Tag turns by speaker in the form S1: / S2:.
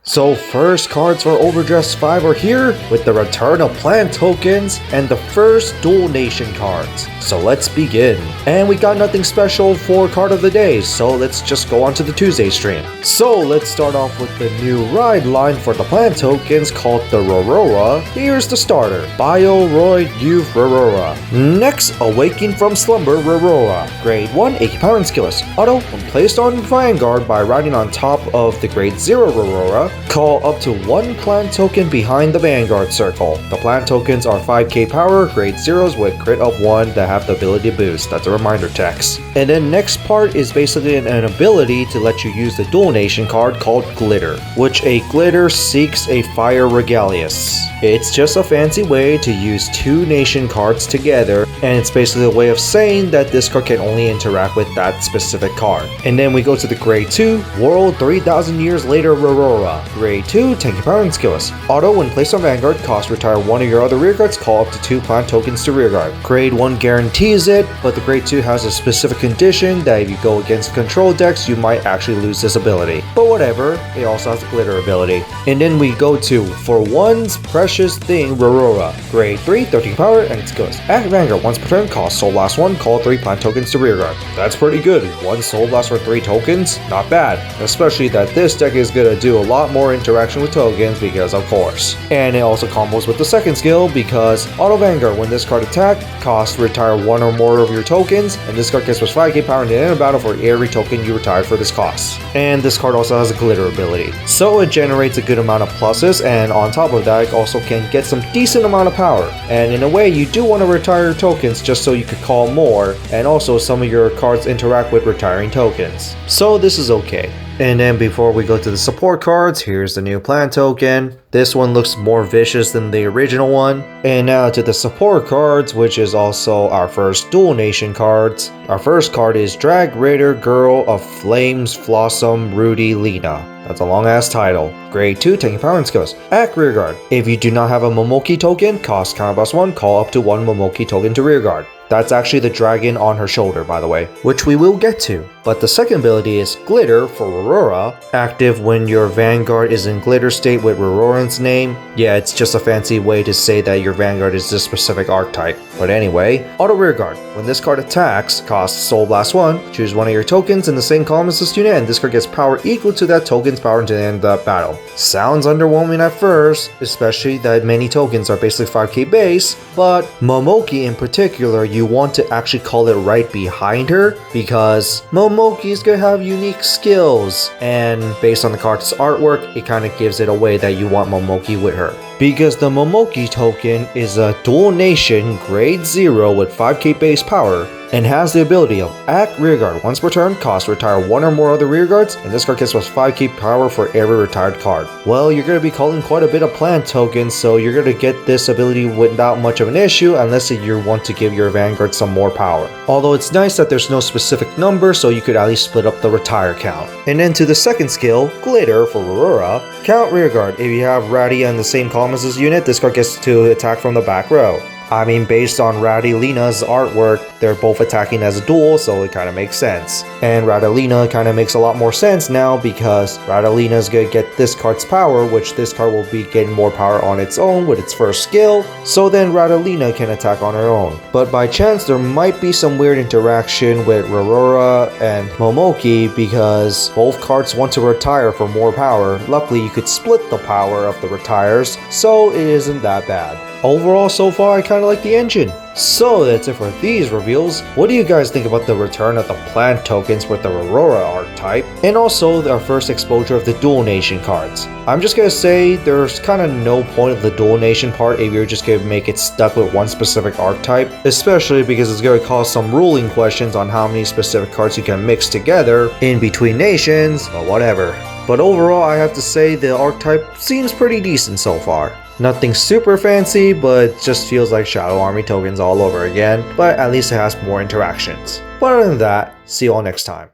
S1: So first cards for Overdress 5 are here with the return of plant tokens and the first dual nation cards. So let's begin. And we got nothing special for card of the day, so let's just go on to the Tuesday stream. So let's start off with the new ride line for the plant tokens called the Rorowa. Here's the starter, Bioroid Youth Rorowa. Next, Awaking from Slumber Rorowa. Grade 1, 80 power and skillless. Auto, when placed on Vanguard by riding on top of the Grade 0 Rorowa, call up to one plant token behind the Vanguard circle. The plant tokens are 5k power, grade 0s with crit of 1 that have the ability to boost. That's a reminder text. And then next part is basically an ability to let you use the dual nation card called Glitter, which a glitter seeks a fire regalius. It's just a fancy way to use two nation cards together, and it's basically a way of saying that this card can only interact with that specific card. And then we go to the grade 2, World 3000 Years Later Rorowa. Grade 2, 10k power and skillless. Auto, when placed on Vanguard, cost retire one of your other rearguards, call up to 2 plant tokens to rearguard. Grade 1 guarantees it, but the grade 2 has a specific condition that if you go against control decks, you might actually lose this ability. But whatever, it also has a glitter ability. And then we go to For One's Precious Thing Rorowa. Grade 3, 13 power and skillless. At Vanguard, once per turn, cost Soul Blast 1, call 3 plant tokens to rearguard. That's pretty good. 1 Soul Blast for 3 tokens? Not bad. Especially that this deck is gonna do a lot more interaction with tokens because of course. And it also combos with the second skill because Auto Vanguard, when this card attack, cost retire one or more of your tokens, and this card gets plus 5k power in the end of battle for every token you retire for this cost. And this card also has a glitter ability, so it generates a good amount of pluses, and on top of that it also can get some decent amount of power. And in a way, you do want to retire your tokens just so you could call more, and also some of your cards interact with retiring tokens. So this is okay. And then before we go to the support cards, here's the new plant token. This one looks more vicious than the original one. And now to the support cards, which is also our first dual nation cards. Our first card is Drag Raider Girl of Flames Flossom Rudy Lena. That's a long ass title. Grade 2, 10 power and skills. At rearguard, if you do not have a Momoki token, cost counterblast 1, call up to 1 Momoki token to rearguard. That's actually the dragon on her shoulder, by the way, which we will get to. But the second ability is Glitter for Rorowa, active when your Vanguard is in glitter state with Rororan's name. Yeah, it's just a fancy way to say that your Vanguard is this specific archetype. But anyway, Auto Rearguard. When this card attacks, costs Soul Blast 1, choose one of your tokens in the same column as this unit, and this card gets power equal to that token's power until the end of the battle. Sounds underwhelming at first, especially that many tokens are basically 5k base, but Momoki in particular, you want to actually call it right behind her because Momoki's gonna have unique skills, and based on the card's artwork, it kind of gives it away that you want Momoki with her. Because the Momoki token is a dual nation grade 0 with 5k base power and has the ability of at rearguard once per turn, cost retire one or more other rearguards, and this card gets plus 5k power for every retired card. Well, you're going to be calling quite a bit of plant tokens, so you're going to get this ability without much of an issue unless you want to give your Vanguard some more power. Although it's nice that there's no specific number, so you could at least split up the retire count. And then to the second skill, Glitter for Rorowa, count rearguard. If you have Radia in the same column as this unit, this card gets to attack from the back row. I mean, based on Radilina's artwork, they're both attacking as a duel, so it kind of makes sense. And Radilina kind of makes a lot more sense now because Radilina's going to get this card's power, which this card will be getting more power on its own with its first skill, so then Radilina can attack on her own. But by chance, there might be some weird interaction with Rorowa and Momoki because both cards want to retire for more power. Luckily, you could split the power of the retires, so it isn't that bad. Overall, so far, I kind of like the engine. So that's it for these reveals. What do you guys think about the return of the plant tokens with the Rorowa archetype, and also our first exposure of the dual nation cards? I'm just gonna say there's kind of no point of the dual nation part if you're just gonna make it stuck with one specific archetype, especially because it's gonna cause some ruling questions on how many specific cards you can mix together in between nations, but whatever. But overall, I have to say the archetype seems pretty decent so far. Nothing super fancy, but just feels like Shadow Army tokens all over again, but at least it has more interactions. But other than that, see you all next time.